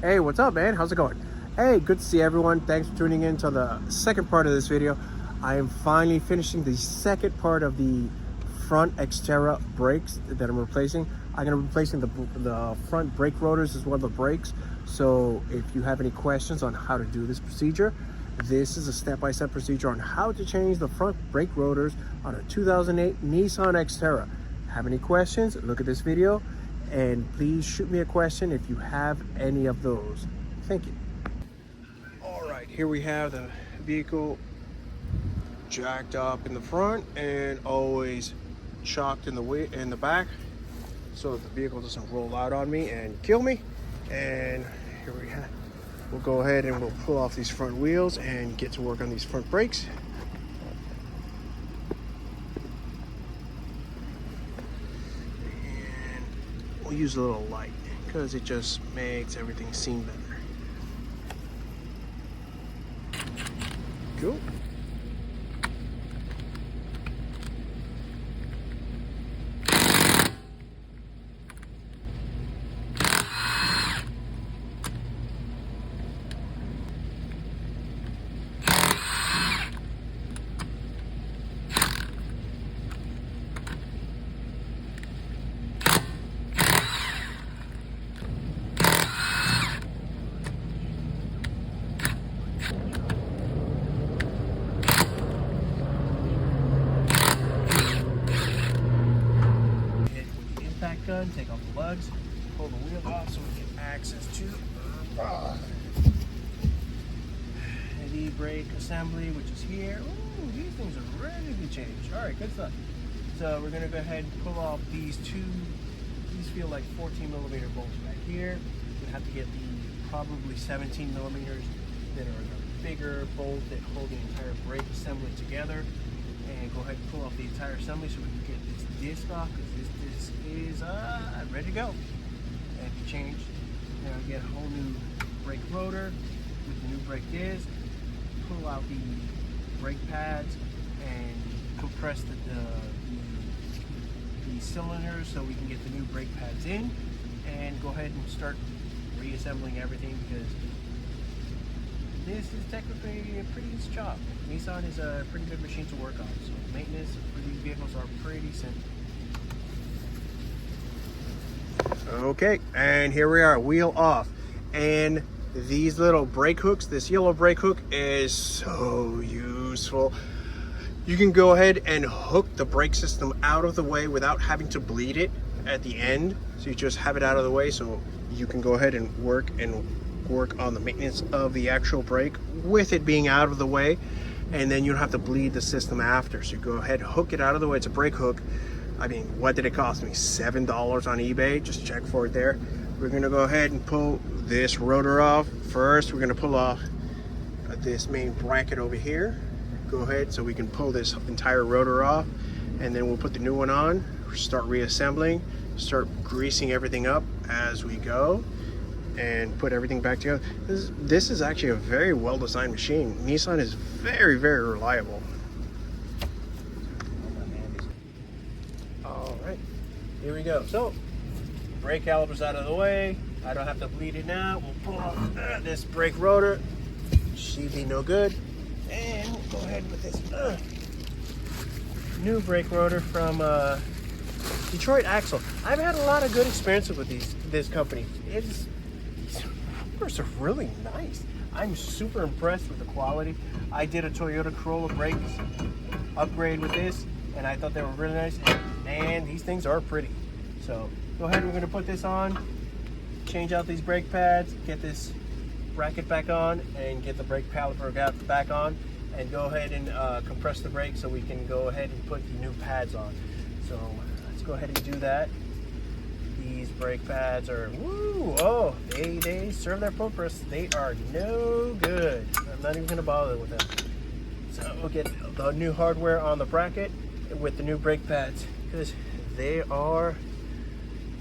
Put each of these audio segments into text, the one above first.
Hey, what's up, man? How's it going? Hey, good to see everyone. Thanks for tuning in to the second part of this video. I am finally finishing the second part of the front Xterra brakes that I'm replacing. I'm going to be replacing the front brake rotors as well as the brakes. So if you have any questions on how to do this procedure, this is a step-by-step procedure on how to change the front brake rotors on a 2008 Nissan Xterra. Have any questions? Look at this video. And please shoot me a question if you have any of those. Thank you. All right, here we have the vehicle jacked up in the front and always chocked in the back, so that the vehicle doesn't roll out on me and kill me. And here we have. We'll go ahead and we'll pull off these front wheels and get to work on these front brakes. We'll use a little light because it just makes everything seem better. Cool. Gun, take off the lugs, pull the wheel off so we get access to the brake assembly, which is here. Ooh, these things are ready to be changed. All right, good stuff. So we're gonna go ahead and pull off these feel like 14mm bolts back here. We have to get the probably 17mm that are the bigger bolt that hold the entire brake assembly together, and go ahead and pull off the entire assembly so we can get this disc off, because this disc is ready to go and be changed. Now we get a whole new brake rotor with the new brake disc, pull out the brake pads and compress the cylinders so we can get the new brake pads in, and go ahead and start reassembling everything, because this is technically a pretty easy job. Nissan is a pretty good machine to work on, so maintenance for these vehicles are pretty simple. Okay, and here we are, wheel off. And these little brake hooks, this yellow brake hook is so useful. You can go ahead and hook the brake system out of the way without having to bleed it at the end. So you just have it out of the way so you can go ahead and work on the maintenance of the actual brake with it being out of the way, and then you don't have to bleed the system after. So you go ahead and hook it out of the way. It's a brake hook. I mean, what did it cost me? $7 on eBay. Just check for it there. We're gonna go ahead and pull this rotor off. First, we're gonna pull off this main bracket over here. Go ahead so we can pull this entire rotor off, and then we'll put the new one on, start reassembling, start greasing everything up as we go, and put everything back together. This is actually a very well designed machine. Nissan is very, very reliable. All right, here we go. So brake caliper's out of the way. I don't have to bleed it now. We'll pull out this brake rotor. Should be no good. And we'll go ahead with this new brake rotor from Detroit Axle. I've had a lot of good experiences with this company. These rotors are really nice. I'm super impressed with the quality. I did a Toyota Corolla brakes upgrade with this, and I thought they were really nice. And man, these things are pretty. So go ahead, we're gonna put this on, change out these brake pads, get this bracket back on, and get the brake caliper back on, and go ahead and compress the brake so we can go ahead and put the new pads on. So let's go ahead and do that. These brake pads are, woo, oh, they serve their purpose. They are no good. I'm not even gonna bother with them. So we'll get the new hardware on the bracket with the new brake pads, because they are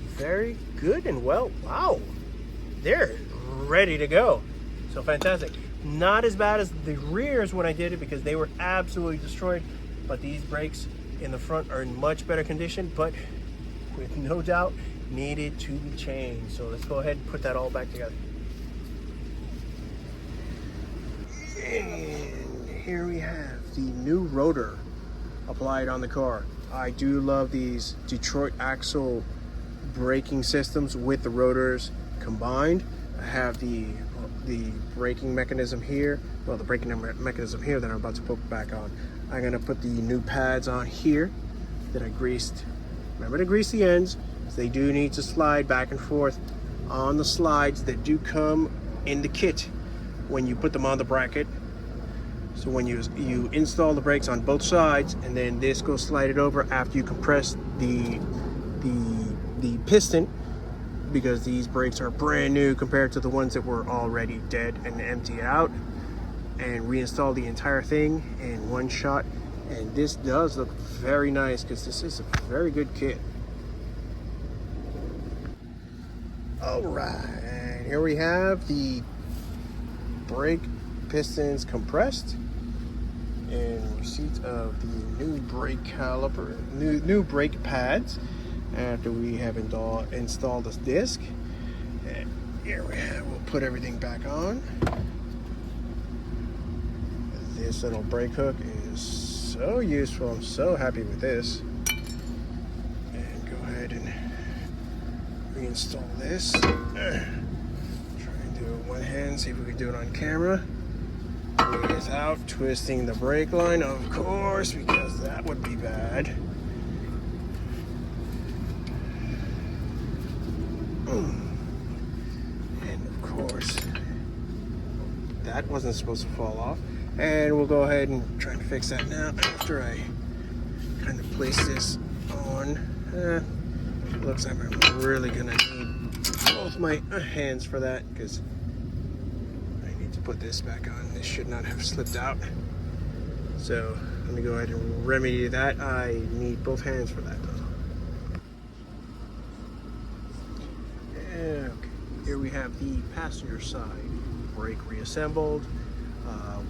very good and well, wow, they're ready to go. So fantastic. Not as bad as the rears when I did it, because they were absolutely destroyed, but these brakes in the front are in much better condition. But with no doubt, needed to be changed. So let's go ahead and put that all back together. And here we have the new rotor applied on the car. I do love these Detroit axle braking systems with the rotors combined. I have the braking mechanism here. Well, the braking mechanism here that I'm about to put back on. I'm gonna put the new pads on here that I greased. Remember to grease the ends. They do need to slide back and forth on the slides that do come in the kit when you put them on the bracket. So when you install the brakes on both sides, and then this goes slided over after you compress the piston, because these brakes are brand new compared to the ones that were already dead, and empty out and reinstall the entire thing in one shot. And this does look very nice because this is a very good kit. All right, here we have the brake pistons compressed and receipt of the new brake caliper, new brake pads after we have installed this disc. And here we have, we'll put everything back on. This little brake hook is so useful. I'm so happy with this. And go ahead and reinstall this. Try and do it with one hand, see if we can do it on camera without twisting the brake line, of course, because that would be bad. And of course, that wasn't supposed to fall off. And we'll go ahead and try and fix that now after I kind of place this on. Looks like I'm really gonna need both my hands for that, because I need to put this back on. This should not have slipped out. So let me go ahead and remedy that. I need both hands for that though. Okay, here we have the passenger side brake reassembled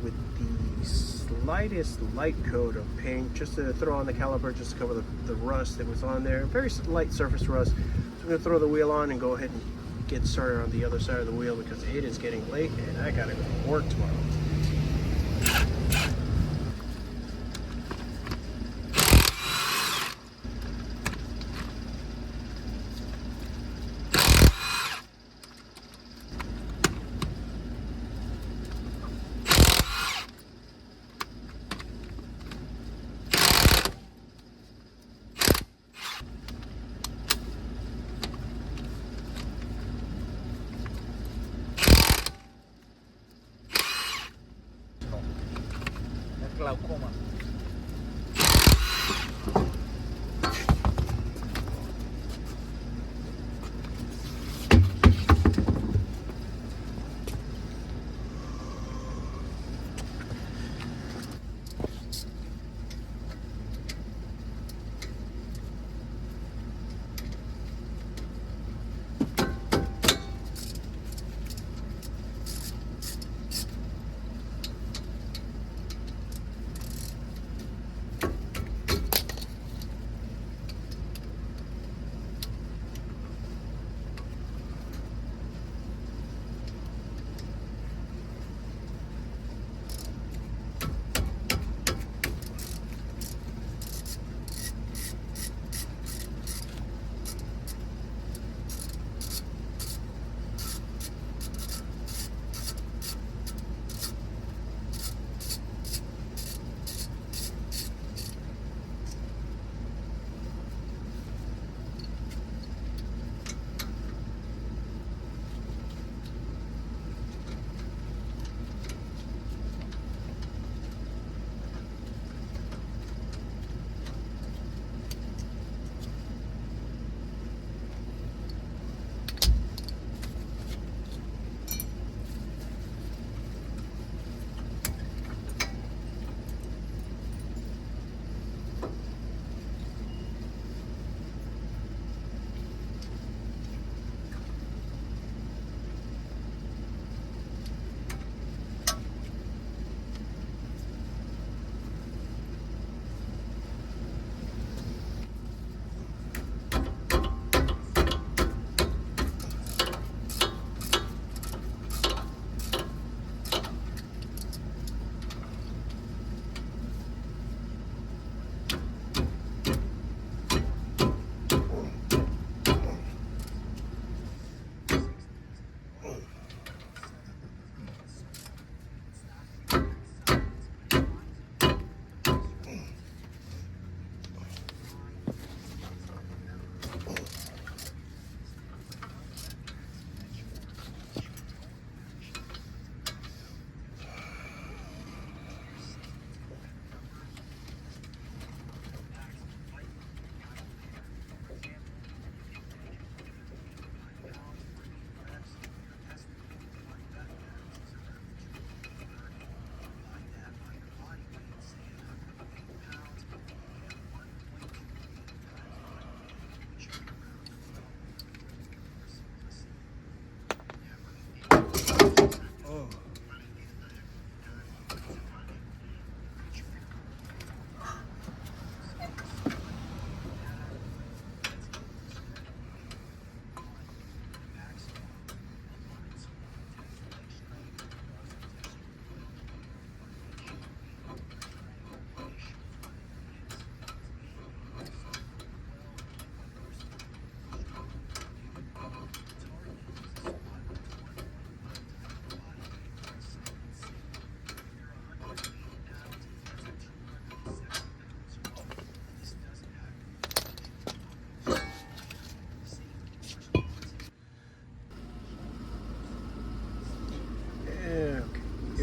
with the slightest light coat of paint just to throw on the caliper, just to cover the rust that was on there. Very light surface rust. So I'm going to throw the wheel on and go ahead and get started on the other side of the wheel, because it is getting late and I gotta go to work tomorrow. Glaucoma.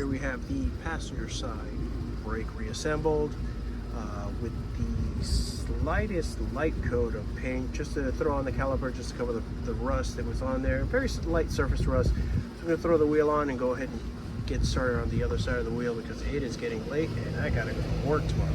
we have the passenger side brake reassembled with the slightest light coat of paint just to throw on the caliper, just to cover the rust that was on there. Very light surface rust. So I'm going to throw the wheel on and go ahead and get started on the other side of the wheel because it is getting late and I gotta go to work tomorrow.